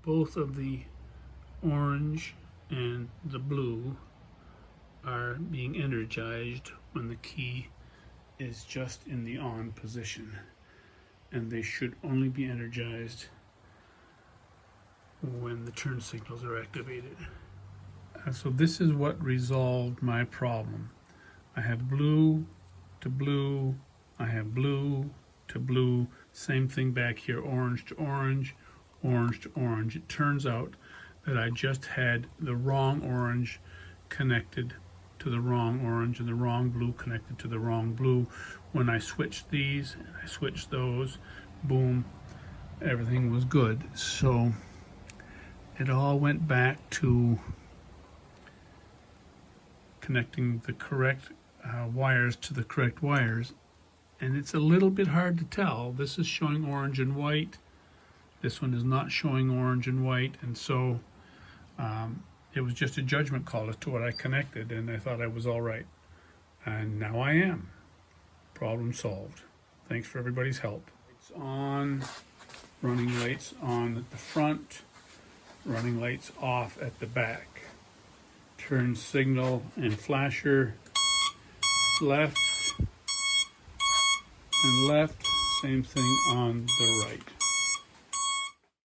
both of the orange and the blue are being energized when the key is just in the on position, and they should only be energized when the turn signals are activated. So this is what resolved my problem. I have blue to blue, I have blue to blue, same thing back here, orange to orange, orange to orange. It turns out that I just had the wrong orange connected to the wrong orange and the wrong blue connected to the wrong blue. When I switched these and I switched those, boom, everything was good. So it all went back to connecting the correct wires to the correct wires, and it's a little bit hard to tell. This is showing orange and white, this one is not showing orange and white, and so it was just a judgment call as to what I connected, and I thought I was all right, and now I am. Problem solved. Thanks for everybody's help. Lights on, running lights on at the front, running lights off at the back. Turn signal and flasher left and left, same thing on the right.